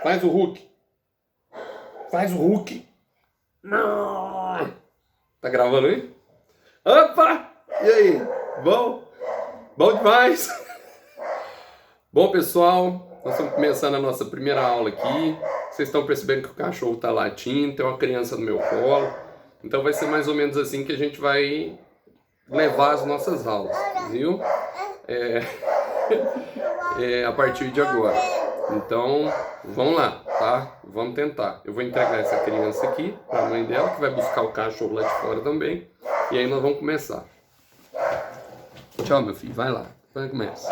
Faz o Hulk. Faz o Hulk. Não. Tá gravando aí? Opa! E aí? Bom? Bom demais? Bom, pessoal, nós estamos começando a nossa primeira aula aqui. Vocês estão percebendo que o cachorro está latindo, tem uma criança no meu colo. Então vai ser mais ou menos assim que a gente vai levar as nossas aulas, viu? A partir de agora. Então, vamos lá, tá? Vamos tentar. Eu vou entregar essa criança aqui para a mãe dela, que vai buscar o cachorro lá de fora também. E aí nós vamos começar. Tchau, meu filho. Vai lá. Depois começa.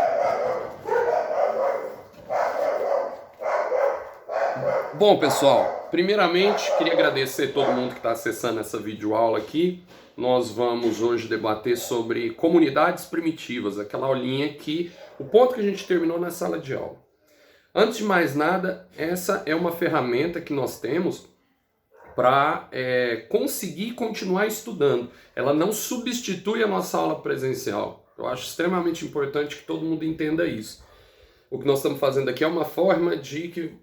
Bom, pessoal, primeiramente queria agradecer a todo mundo que está acessando essa videoaula aqui. Nós vamos hoje debater sobre comunidades primitivas, aquela aulinha que o ponto que a gente terminou na sala de aula. Antes de mais nada, essa é uma ferramenta que nós temos para conseguir continuar estudando. Ela não substitui a nossa aula presencial. Eu acho extremamente importante que todo mundo entenda isso. O que nós estamos fazendo aqui é uma forma de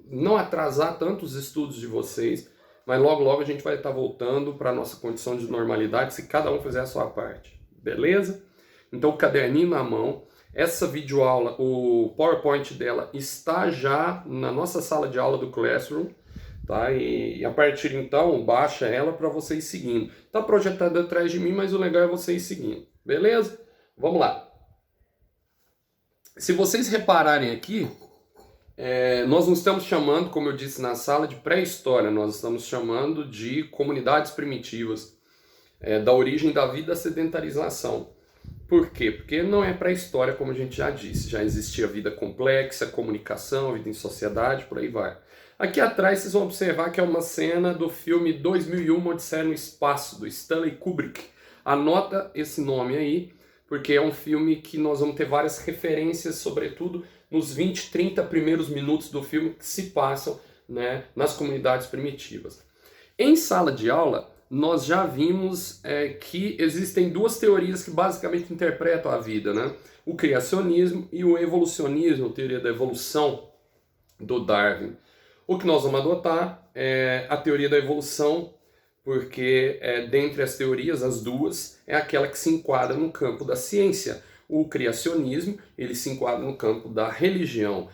não atrasar tanto os estudos de vocês, mas logo logo a gente vai estar voltando para a nossa condição de normalidade se cada um fizer a sua parte. Beleza? Então o caderninho na mão. Essa videoaula, o PowerPoint dela está já na nossa sala de aula do Classroom, tá? E a partir então, baixa ela para vocês seguindo. Está projetada atrás de mim, mas o legal é vocês seguindo, beleza? Vamos lá. Se vocês repararem aqui, nós não estamos chamando, como eu disse na sala, de pré-história, nós estamos chamando de comunidades primitivas, da origem da vida à sedentarização. Por quê? Porque não é pré-história, como a gente já disse. Já existia vida complexa, comunicação, vida em sociedade, por aí vai. Aqui atrás vocês vão observar que é uma cena do filme 2001, Odisseia no Espaço, do Stanley Kubrick. Anota esse nome aí, porque é um filme que nós vamos ter várias referências, sobretudo nos 20, 30 primeiros minutos do filme que se passam, né, nas comunidades primitivas. Em sala de aula, nós já vimos que existem duas teorias que basicamente interpretam a vida, né? O criacionismo e o evolucionismo, a teoria da evolução do Darwin. O que nós vamos adotar é a teoria da evolução, porque dentre as teorias, as duas, é aquela que se enquadra no campo da ciência. O criacionismo, ele se enquadra no campo da religião.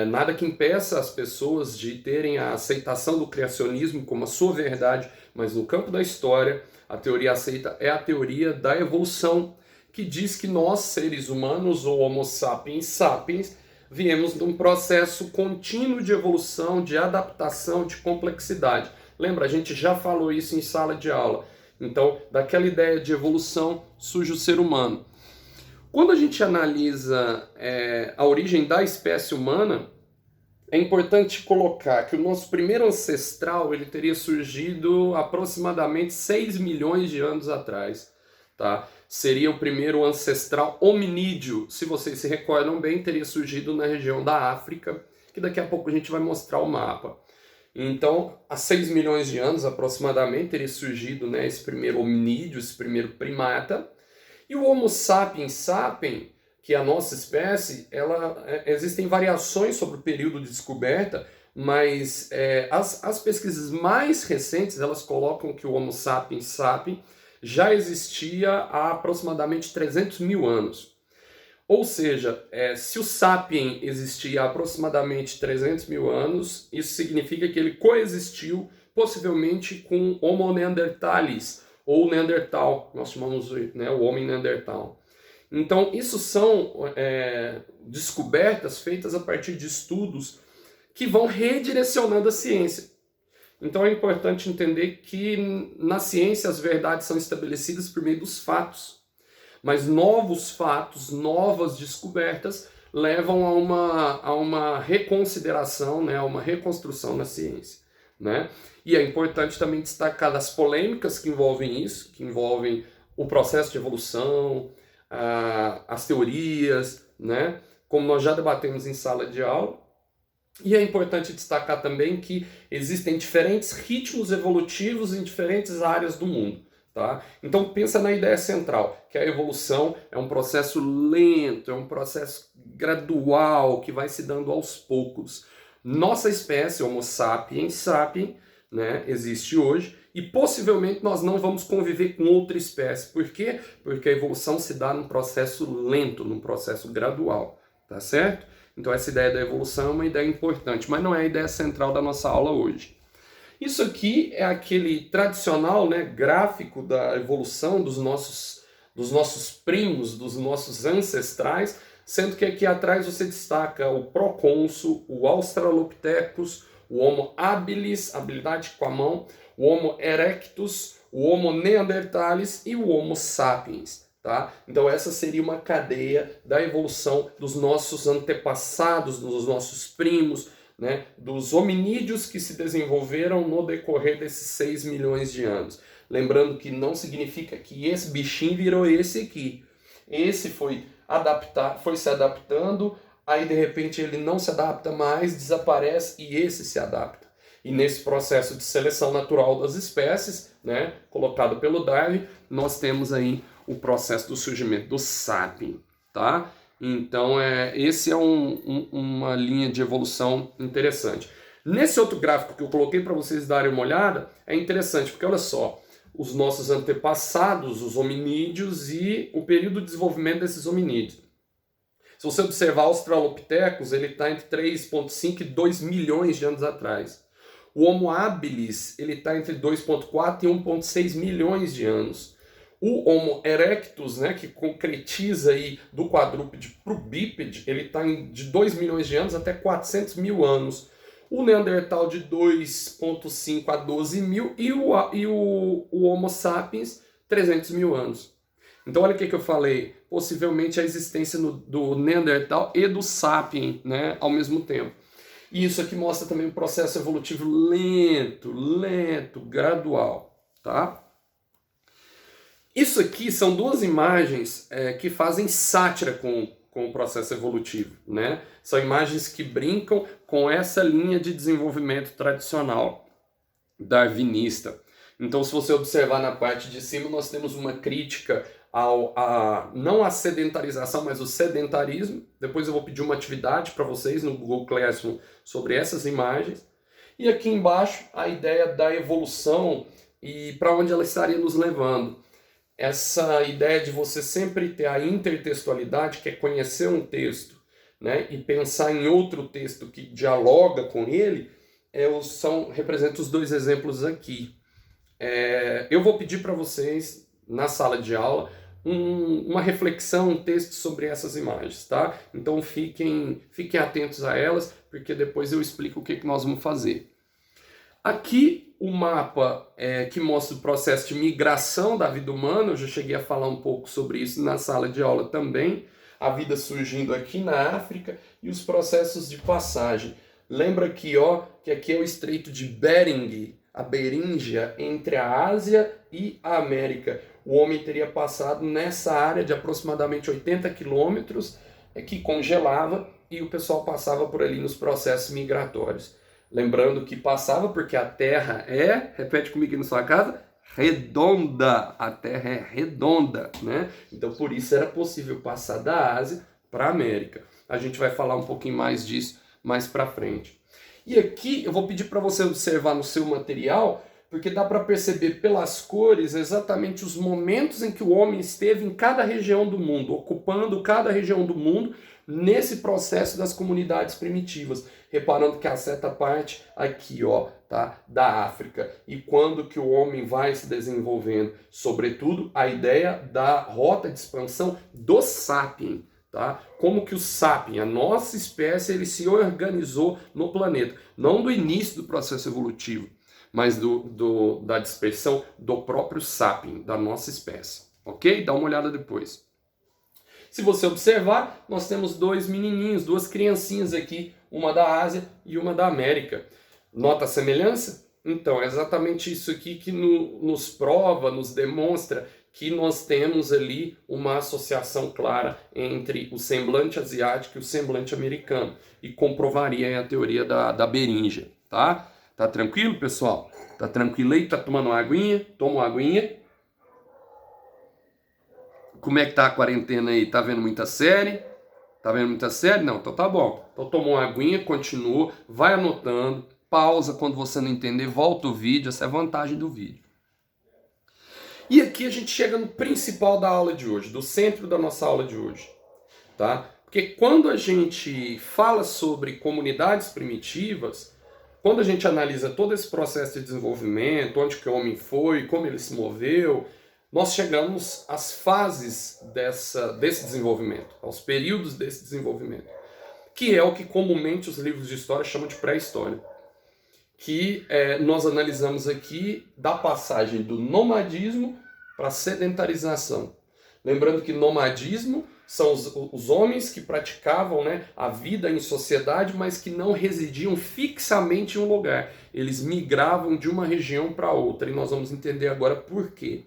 Nada que impeça as pessoas de terem a aceitação do criacionismo como a sua verdade, mas no campo da história, a teoria aceita é a teoria da evolução, que diz que nós, seres humanos, ou Homo sapiens sapiens, viemos de um processo contínuo de evolução, de adaptação, de complexidade. Lembra, a gente já falou isso em sala de aula. Então, daquela ideia de evolução surge o ser humano. Quando a gente analisa a origem da espécie humana, é importante colocar que o nosso primeiro ancestral ele teria surgido aproximadamente 6 milhões de anos atrás. Tá? Seria o primeiro ancestral hominídeo, se vocês se recordam bem, teria surgido na região da África, que daqui a pouco a gente vai mostrar o mapa. Então, há 6 milhões de anos aproximadamente teria surgido, né, esse primeiro hominídeo, esse primeiro primata. E o Homo sapiens sapiens, que é a nossa espécie, existem variações sobre o período de descoberta, mas as pesquisas mais recentes elas colocam que o Homo sapiens sapiens já existia há aproximadamente 300 mil anos. Ou seja, se o sapien existia há aproximadamente 300 mil anos, isso significa que ele coexistiu possivelmente com Homo neanderthalis, ou Neandertal, nós chamamos, né, o homem Neandertal. Então, isso são descobertas feitas a partir de estudos que vão redirecionando a ciência. Então, é importante entender que na ciência as verdades são estabelecidas por meio dos fatos. Mas novos fatos, novas descobertas levam a uma reconsideração, né, a uma reconstrução na ciência. Né? E é importante também destacar as polêmicas que envolvem isso, que envolvem o processo de evolução, as teorias, né? Como nós já debatemos em sala de aula. E é importante destacar também que existem diferentes ritmos evolutivos em diferentes áreas do mundo. Tá? Então pensa na ideia central, que a evolução é um processo lento, é um processo gradual, que vai se dando aos poucos. Nossa espécie, Homo sapiens sapiens, né, existe hoje, e possivelmente nós não vamos conviver com outra espécie. Por quê? Porque a evolução se dá num processo lento, num processo gradual, tá certo? Então essa ideia da evolução é uma ideia importante, mas não é a ideia central da nossa aula hoje. Isso aqui é aquele tradicional, né, gráfico da evolução dos nossos primos, dos nossos ancestrais, sendo que aqui atrás você destaca o procônsul, o Australopithecus, o Homo habilis, habilidade com a mão, o Homo erectus, o Homo neanderthalis e o Homo sapiens. Tá? Então essa seria uma cadeia da evolução dos nossos antepassados, dos nossos primos, né, dos hominídeos que se desenvolveram no decorrer desses 6 milhões de anos. Lembrando que não significa que esse bichinho virou esse aqui. Esse foi se adaptando, aí de repente ele não se adapta mais, desaparece e esse se adapta. E nesse processo de seleção natural das espécies, né, colocado pelo Darwin, nós temos aí o processo do surgimento do Sapien, tá? Então, esse é uma linha de evolução interessante. Nesse outro gráfico que eu coloquei para vocês darem uma olhada, é interessante, porque olha só, os nossos antepassados, os hominídeos e o período de desenvolvimento desses hominídeos. Se você observar o Australopithecus, ele está entre 3,5 e 2 milhões de anos atrás. O Homo habilis, ele está entre 2,4 e 1,6 milhões de anos. O Homo erectus, né, que concretiza aí do quadrúpede para o bípede, ele está de 2 milhões de anos até 400 mil anos. O Neandertal de 2,5 a 12 mil e o Homo sapiens 300 mil anos. Então olha o que eu falei, possivelmente a existência do Neandertal e do Sapien, né, ao mesmo tempo. E isso aqui mostra também um processo evolutivo lento, gradual, tá? Isso aqui são duas imagens que fazem sátira com o processo evolutivo, né? São imagens que brincam com essa linha de desenvolvimento tradicional darwinista. Então, se você observar na parte de cima, nós temos uma crítica não à sedentarização, mas ao sedentarismo. Depois eu vou pedir uma atividade para vocês no Google Classroom sobre essas imagens. E aqui embaixo, a ideia da evolução e para onde ela estaria nos levando. Essa ideia de você sempre ter a intertextualidade, que é conhecer um texto, né, e pensar em outro texto que dialoga com ele, representa os dois exemplos aqui. Eu vou pedir para vocês, na sala de aula, uma reflexão, um texto sobre essas imagens, tá? Então fiquem atentos a elas, porque depois eu explico o que nós vamos fazer. Aqui o mapa que mostra o processo de migração da vida humana, eu já cheguei a falar um pouco sobre isso na sala de aula também, a vida surgindo aqui na África e os processos de passagem. Lembra aqui, ó, que aqui é o Estreito de Bering, a Beríngia, entre a Ásia e a América. O homem teria passado nessa área de aproximadamente 80 quilômetros, que congelava e o pessoal passava por ali nos processos migratórios. Lembrando que passava porque a Terra repete comigo na sua casa, redonda. A Terra é redonda, né? Então por isso era possível passar da Ásia para a América. A gente vai falar um pouquinho mais disso mais para frente. E aqui eu vou pedir para você observar no seu material, porque dá para perceber pelas cores exatamente os momentos em que o homem esteve em cada região do mundo, ocupando cada região do mundo nesse processo das comunidades primitivas. Reparando que a seta parte aqui, ó, tá, da África. E quando que o homem vai se desenvolvendo? Sobretudo a ideia da rota de expansão do Sapien. Tá? Como que o Sapien, a nossa espécie, ele se organizou no planeta. Não do início do processo evolutivo, mas da dispersão do próprio Sapien, da nossa espécie. Ok? Dá uma olhada depois. Se você observar, nós temos dois menininhos, duas criancinhas aqui, uma da Ásia e uma da América. Nota a semelhança? Então, é exatamente isso aqui que nos prova, nos demonstra que nós temos ali uma associação clara entre o semblante asiático e o semblante americano. E comprovaria a teoria da Beríngia, tá? Tá tranquilo, pessoal? Tá tranquilo aí? Tá tomando uma aguinha? Toma uma aguinha. Como é que tá a quarentena aí? Tá vendo muita série? Tá vendo muita série? Não, então tá bom. Então toma uma aguinha, continua, vai anotando, pausa quando você não entender, volta o vídeo, essa é a vantagem do vídeo. E aqui a gente chega no principal da aula de hoje, do centro da nossa aula de hoje, tá? Porque quando a gente fala sobre comunidades primitivas, quando a gente analisa todo esse processo de desenvolvimento, onde que o homem foi, como ele se moveu, nós chegamos às fases desse desenvolvimento, aos períodos desse desenvolvimento, que é o que comumente os livros de história chamam de pré-história, que nós analisamos aqui da passagem do nomadismo para a sedentarização. Lembrando que nomadismo são os homens que praticavam, né, a vida em sociedade, mas que não residiam fixamente em um lugar. Eles migravam de uma região para outra, e nós vamos entender agora por quê.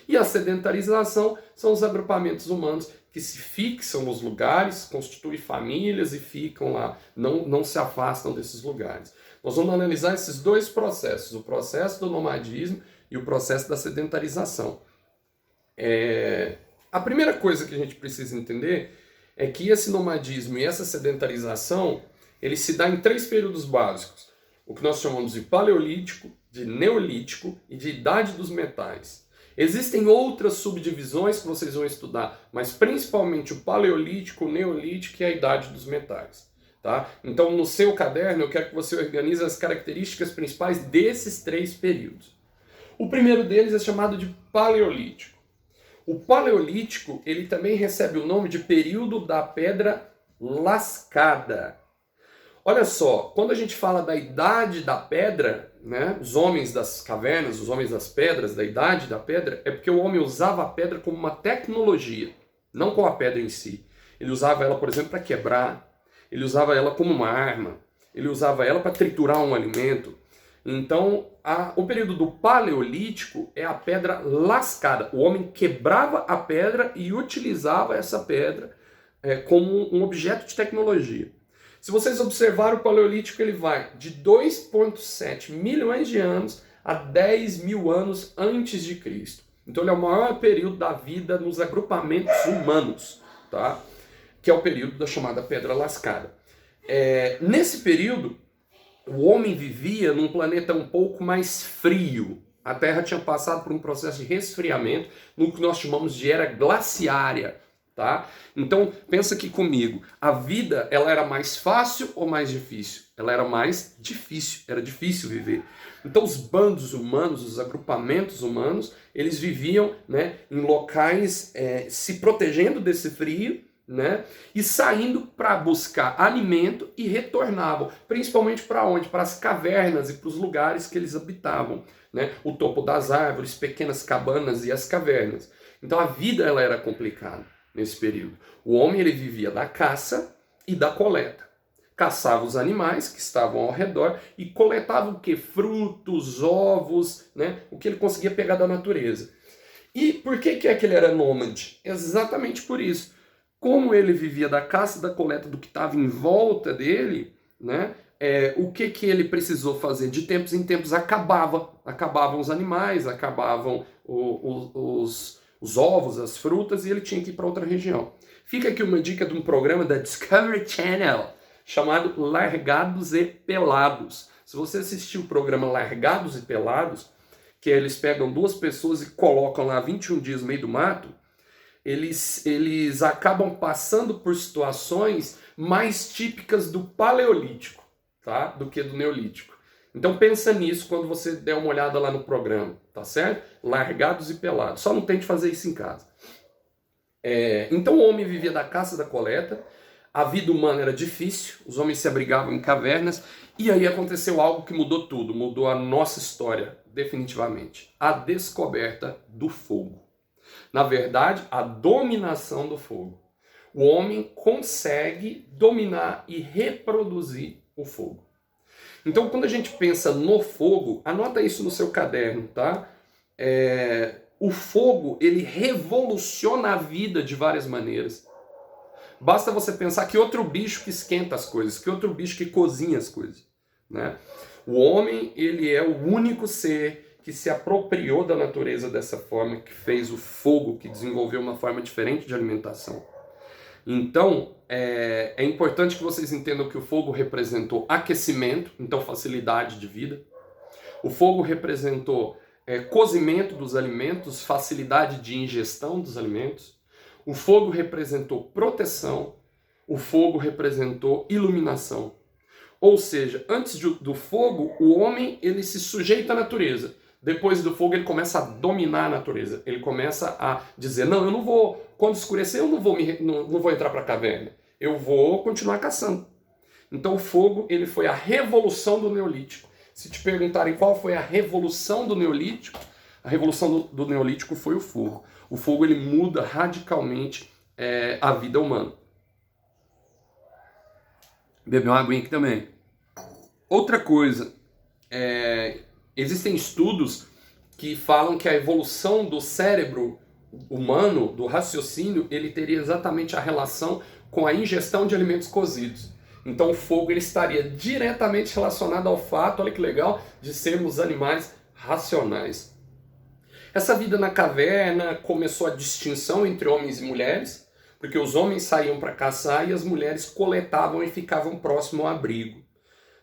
E a sedentarização são os agrupamentos humanos que se fixam nos lugares, constituem famílias e ficam lá, não se afastam desses lugares. Nós vamos analisar esses dois processos, o processo do nomadismo e o processo da sedentarização. A primeira coisa que a gente precisa entender é que esse nomadismo e essa sedentarização, ele se dá em 3 períodos básicos. O que nós chamamos de paleolítico, de neolítico e de idade dos metais. Existem outras subdivisões que vocês vão estudar, mas principalmente o paleolítico, o neolítico e a idade dos metais. Tá? Então, no seu caderno, eu quero que você organize as características principais desses 3 períodos. O primeiro deles é chamado de paleolítico. O paleolítico, ele também recebe o nome de período da pedra lascada. Olha só, quando a gente fala da idade da pedra, né, os homens das cavernas, os homens das pedras, da idade da pedra, é porque o homem usava a pedra como uma tecnologia, não como a pedra em si. Ele usava ela, por exemplo, para quebrar, ele usava ela como uma arma, ele usava ela para triturar um alimento. Então, o período do paleolítico é a pedra lascada. O homem quebrava a pedra e utilizava essa pedra como um objeto de tecnologia. Se vocês observarem, o paleolítico ele vai de 2,7 milhões de anos a 10 mil anos antes de Cristo. Então ele é o maior período da vida nos agrupamentos humanos, tá? Que é o período da chamada pedra lascada. Nesse período, o homem vivia num planeta um pouco mais frio. A Terra tinha passado por um processo de resfriamento, no que nós chamamos de era glaciária. Tá? Então, pensa aqui comigo, a vida ela era mais fácil ou mais difícil? Ela era mais difícil, era difícil viver. Então, os bandos humanos, os agrupamentos humanos, eles viviam, né, em locais se protegendo desse frio, né, e saindo para buscar alimento e retornavam, principalmente para onde? Para as cavernas e para os lugares que eles habitavam, né? O topo das árvores, pequenas cabanas e as cavernas. Então, a vida ela era complicada. Nesse período, o homem ele vivia da caça e da coleta. Caçava os animais que estavam ao redor e coletava o que? Frutos, ovos, né? O que ele conseguia pegar da natureza. E por que é que ele era nômade? Exatamente por isso. Como ele vivia da caça e da coleta do que estava em volta dele, né? O que ele precisou fazer? De tempos em tempos acabavam os animais, acabavam os ovos, as frutas, e ele tinha que ir para outra região. Fica aqui uma dica de um programa da Discovery Channel chamado Largados e Pelados. Se você assistiu o programa Largados e Pelados, que eles pegam 2 pessoas e colocam lá 21 dias no meio do mato, eles acabam passando por situações mais típicas do paleolítico, tá? Do que do neolítico. Então pensa nisso quando você der uma olhada lá no programa, tá certo? Largados e Pelados. Só não tente fazer isso em casa. Então o homem vivia da caça e da coleta, a vida humana era difícil, os homens se abrigavam em cavernas, e aí aconteceu algo que mudou tudo, mudou a nossa história, definitivamente. A descoberta do fogo. Na verdade, a dominação do fogo. O homem consegue dominar e reproduzir o fogo. Então, quando a gente pensa no fogo, anota isso no seu caderno, tá? O fogo, ele revoluciona a vida de várias maneiras. Basta você pensar que outro bicho que esquenta as coisas, que outro bicho que cozinha as coisas, né? O homem, ele é o único ser que se apropriou da natureza dessa forma, que fez o fogo, que desenvolveu uma forma diferente de alimentação. Então, é importante que vocês entendam que o fogo representou aquecimento, então facilidade de vida. O fogo representou cozimento dos alimentos, facilidade de ingestão dos alimentos. O fogo representou proteção. O fogo representou iluminação. Ou seja, antes do fogo, o homem ele se sujeita à natureza. Depois do fogo, ele começa a dominar a natureza. Ele começa a dizer, não, eu não vou, quando escurecer, eu não vou entrar para a caverna. Eu vou continuar caçando. Então o fogo ele foi a revolução do Neolítico. Se te perguntarem qual foi a revolução do Neolítico, a revolução do Neolítico foi o fogo. O fogo ele muda radicalmente a vida humana. Beber uma aguinha aqui também. Outra coisa, existem estudos que falam que a evolução do cérebro humano, do raciocínio, ele teria exatamente a relação com a ingestão de alimentos cozidos. Então o fogo ele estaria diretamente relacionado ao fato, olha que legal, de sermos animais racionais. Essa vida na caverna começou a distinção entre homens e mulheres, porque os homens saíam para caçar e as mulheres coletavam e ficavam próximo ao abrigo.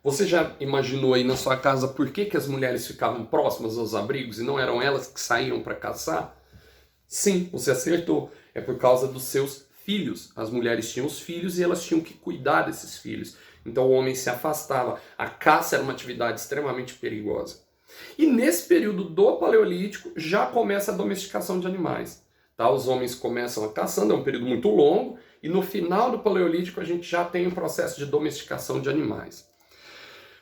Você já imaginou aí na sua casa por que as mulheres ficavam próximas aos abrigos e não eram elas que saíam para caçar? Sim, você acertou. É por causa dos seus filhos. As mulheres tinham os filhos e elas tinham que cuidar desses filhos. Então o homem se afastava. A caça era uma atividade extremamente perigosa. E nesse período do Paleolítico já começa a domesticação de animais. Tá? Os homens começam a caçando, é um período muito longo, e no final do Paleolítico a gente já tem um processo de domesticação de animais.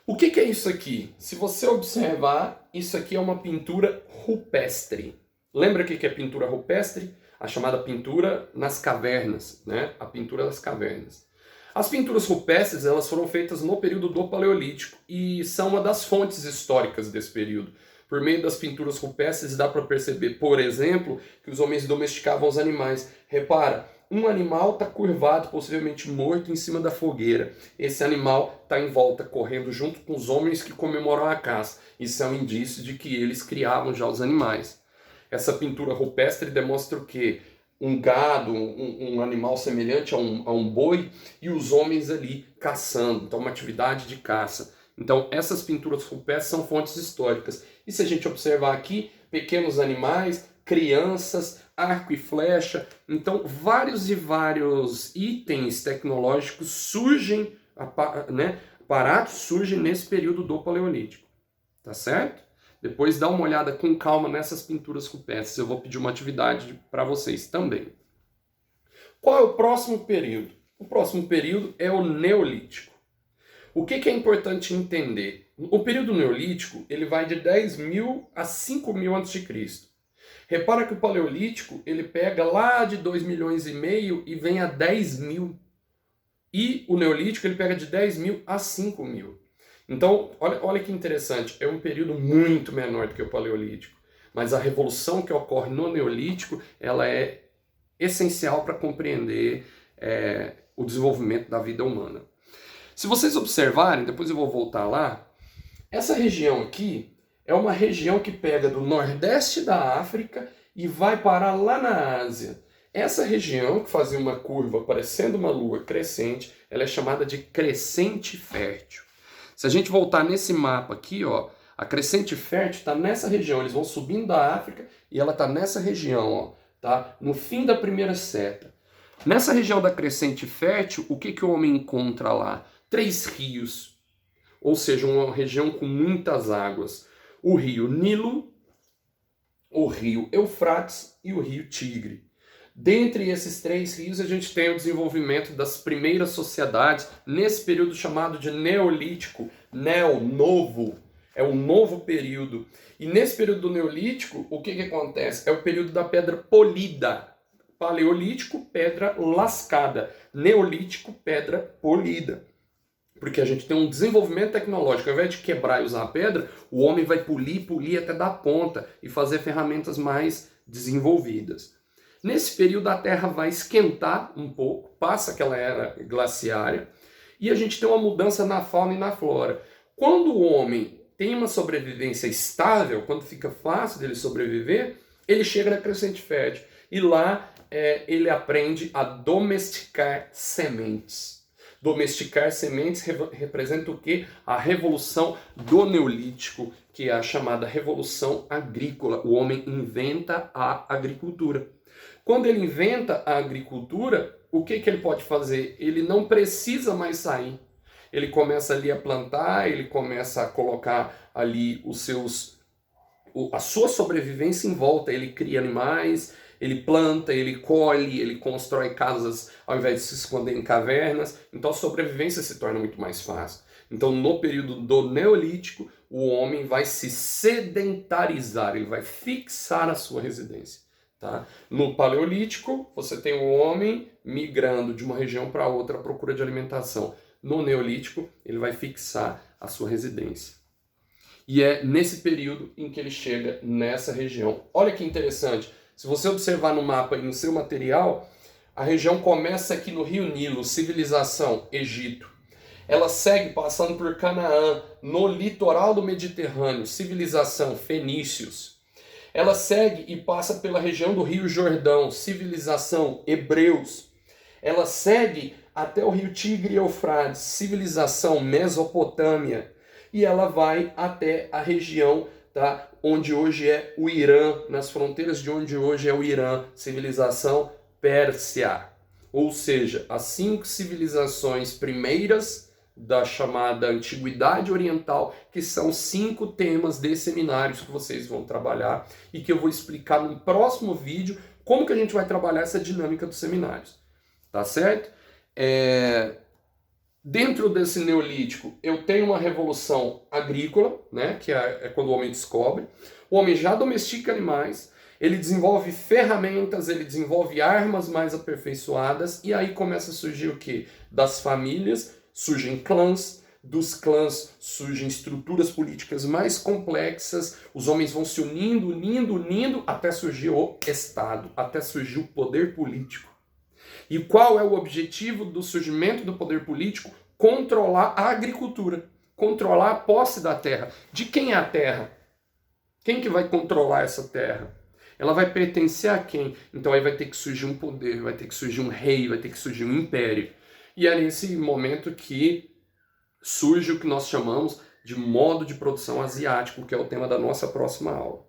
O que é isso aqui? Se você observar, isso aqui é uma pintura rupestre. Lembra o que é pintura rupestre? A chamada pintura nas cavernas, né? A pintura das cavernas. As pinturas rupestres elas foram feitas no período do Paleolítico e são uma das fontes históricas desse período. Por meio das pinturas rupestres dá para perceber, por exemplo, que os homens domesticavam os animais. Repara, um animal está curvado, possivelmente morto, em cima da fogueira. Esse animal está em volta, correndo junto com os homens que comemoram a caça. Isso é um indício de que eles criavam já os animais. Essa pintura rupestre demonstra o quê? Um gado, um animal semelhante a um boi e os homens ali caçando. Então, uma atividade de caça. Então, essas pinturas rupestres são fontes históricas. E se a gente observar aqui, pequenos animais, crianças, arco e flecha. Então, vários e vários itens tecnológicos surgem, né? Aparatos surgem nesse período do Paleolítico. Tá certo? Depois dá uma olhada com calma nessas pinturas rupestres. Eu vou pedir uma atividade para vocês também. Qual é o próximo período? O próximo período é o Neolítico. O que é importante entender? O período Neolítico ele vai de 10.000 a 5.000 a.C. Repara que o Paleolítico ele pega lá de 2,5 milhões e vem a 10.000. E o Neolítico ele pega de 10.000 a 5.000. Então, olha que interessante, é um período muito menor do que o Paleolítico, mas a revolução que ocorre no Neolítico, ela é essencial para compreender o desenvolvimento da vida humana. Se vocês observarem, depois eu vou voltar lá, essa região aqui é uma região que pega do nordeste da África e vai parar lá na Ásia. Essa região, que fazia uma curva parecendo uma lua crescente, ela é chamada de crescente fértil. Se a gente voltar nesse mapa aqui, ó, a crescente fértil está nessa região. Eles vão subindo da África e ela está nessa região, ó, tá? No fim da primeira seta. Nessa região da crescente fértil, o que o homem encontra lá? 3 rios, ou seja, uma região com muitas águas. O rio Nilo, o rio Eufrates e o rio Tigre. Dentre esses 3 rios, a gente tem o desenvolvimento das primeiras sociedades nesse período chamado de Neolítico. Novo. É um novo período. E nesse período do Neolítico, o que acontece? É o período da pedra polida. Paleolítico, pedra lascada. Neolítico, pedra polida. Porque a gente tem um desenvolvimento tecnológico. Ao invés de quebrar e usar a pedra, o homem vai polir até dar ponta e fazer ferramentas mais desenvolvidas. Nesse período a Terra vai esquentar um pouco, passa aquela era glaciária, e a gente tem uma mudança na fauna e na flora. Quando o homem tem uma sobrevivência estável, quando fica fácil dele sobreviver, ele chega na crescente fértil. E lá ele aprende a domesticar sementes. Domesticar sementes representa o quê? A revolução do Neolítico, que é a chamada revolução agrícola. O homem inventa a agricultura. Quando ele inventa a agricultura, o que ele pode fazer? Ele não precisa mais sair. Ele começa ali a plantar, ele começa a colocar ali a sua sobrevivência em volta. Ele cria animais, ele planta, ele colhe, ele constrói casas ao invés de se esconder em cavernas. Então a sobrevivência se torna muito mais fácil. Então no período do Neolítico, o homem vai se sedentarizar, ele vai fixar a sua residência. Tá? No Paleolítico, você tem o homem migrando de uma região para outra à procura de alimentação. No Neolítico, ele vai fixar a sua residência. E é nesse período em que ele chega nessa região. Olha que interessante. Se você observar no mapa e no seu material, a região começa aqui no Rio Nilo, civilização, Egito. Ela segue passando por Canaã, no litoral do Mediterrâneo, civilização, fenícios. Ela segue e passa pela região do Rio Jordão, civilização, hebreus. Ela segue até o rio Tigre e Eufrates, civilização, Mesopotâmia. E ela vai até a região, tá, onde hoje é o Irã, nas fronteiras de onde hoje é o Irã, civilização, Pérsia. Ou seja, as 5 civilizações primeiras da chamada Antiguidade Oriental, que são 5 temas de seminários que vocês vão trabalhar e que eu vou explicar no próximo vídeo como que a gente vai trabalhar essa dinâmica dos seminários. Tá certo? Dentro desse Neolítico, eu tenho uma revolução agrícola, né, que é quando o homem descobre. O homem já domestica animais, ele desenvolve ferramentas, ele desenvolve armas mais aperfeiçoadas, e aí começa a surgir o quê? Das famílias surgem clãs, dos clãs surgem estruturas políticas mais complexas, os homens vão se unindo, até surgir o Estado, até surgir o poder político. E qual é o objetivo do surgimento do poder político? Controlar a agricultura, controlar a posse da terra. De quem é a terra? Quem que vai controlar essa terra? Ela vai pertencer a quem? Então aí vai ter que surgir um poder, vai ter que surgir um rei, vai ter que surgir um império. E é nesse momento que surge o que nós chamamos de modo de produção asiático, que é o tema da nossa próxima aula.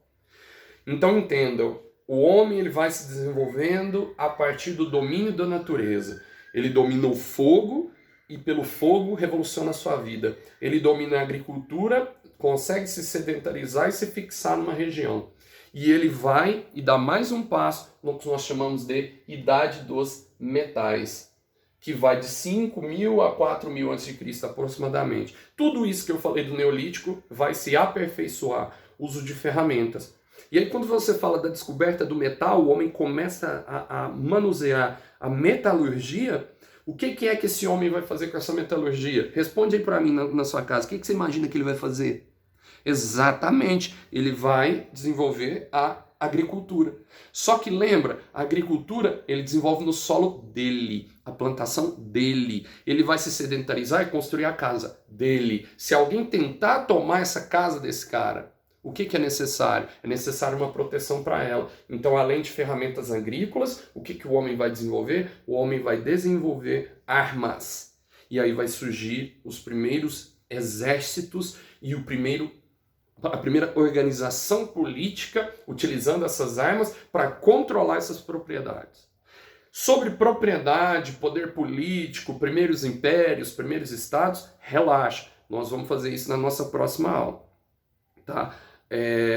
Então entendam, o homem ele vai se desenvolvendo a partir do domínio da natureza. Ele domina o fogo e pelo fogo revoluciona a sua vida. Ele domina a agricultura, consegue se sedentarizar e se fixar numa região. E ele vai e dá mais um passo no que nós chamamos de Idade dos Metais, que vai de 5.000 a 4.000 a.C. aproximadamente. Tudo isso que eu falei do Neolítico vai se aperfeiçoar, uso de ferramentas. E aí quando você fala da descoberta do metal, o homem começa a manusear a metalurgia. O que é que esse homem vai fazer com essa metalurgia? Responde aí para mim na sua casa. O que você imagina que ele vai fazer? Exatamente, ele vai desenvolver a agricultura. Só que lembra, a agricultura ele desenvolve no solo dele, a plantação dele. Ele vai se sedentarizar e construir a casa dele. Se alguém tentar tomar essa casa desse cara, o que é necessário? É necessário uma proteção para ela. Então, além de ferramentas agrícolas, o que o homem vai desenvolver? O homem vai desenvolver armas. E aí vai surgir os primeiros exércitos e a primeira organização política utilizando essas armas para controlar essas propriedades. Sobre propriedade, poder político, primeiros impérios, primeiros estados, relaxa. Nós vamos fazer isso na nossa próxima aula. Tá?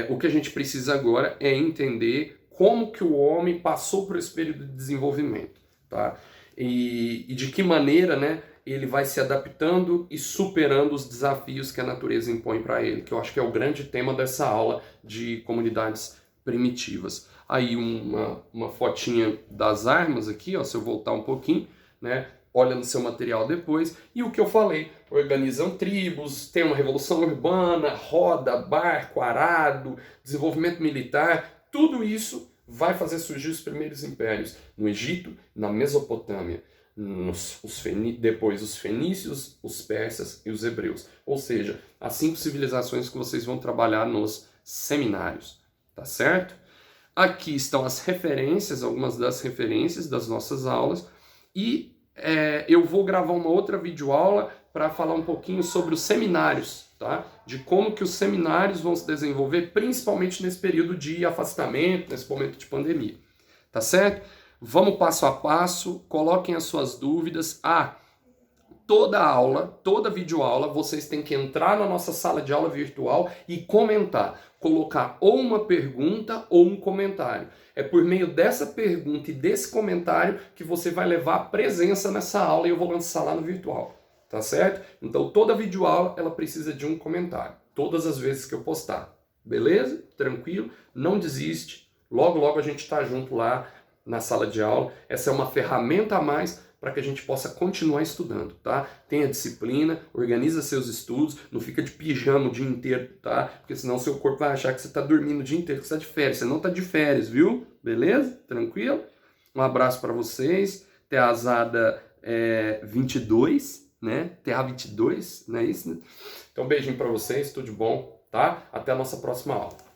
O que a gente precisa agora é entender como que o homem passou por esse período de desenvolvimento. Tá? E de que maneira, né, ele vai se adaptando e superando os desafios que a natureza impõe para ele, que eu acho que é o grande tema dessa aula de comunidades primitivas. Aí uma fotinha das armas aqui, ó, se eu voltar um pouquinho, né, olha no seu material depois, e o que eu falei, organizam tribos, tem uma revolução urbana, roda, barco, arado, desenvolvimento militar, tudo isso vai fazer surgir os primeiros impérios no Egito, na Mesopotâmia. depois os fenícios, os persas e os hebreus. Ou seja, as 5 civilizações que vocês vão trabalhar nos seminários, tá certo? Aqui estão as referências, algumas das referências das nossas aulas, e eu vou gravar uma outra videoaula para falar um pouquinho sobre os seminários, tá? De como que os seminários vão se desenvolver, principalmente nesse período de afastamento, nesse momento de pandemia, tá certo? Vamos passo a passo, coloquem as suas dúvidas. Toda aula, toda videoaula, vocês têm que entrar na nossa sala de aula virtual e comentar. Colocar ou uma pergunta ou um comentário. É por meio dessa pergunta e desse comentário que você vai levar a presença nessa aula e eu vou lançar lá no virtual. Tá certo? Então toda videoaula ela precisa de um comentário. Todas as vezes que eu postar. Beleza? Tranquilo? Não desiste. Logo, logo a gente tá junto lá na sala de aula. Essa é uma ferramenta a mais para que a gente possa continuar estudando, tá? Tenha disciplina, organiza seus estudos, não fica de pijama o dia inteiro, tá? Porque senão seu corpo vai achar que você está dormindo o dia inteiro, que você está de férias. Você não está de férias, viu? Beleza? Tranquilo? Um abraço para vocês. Teazada 22, né? TA 22, não é isso? Então, beijinho para vocês, tudo de bom, tá? Até a nossa próxima aula.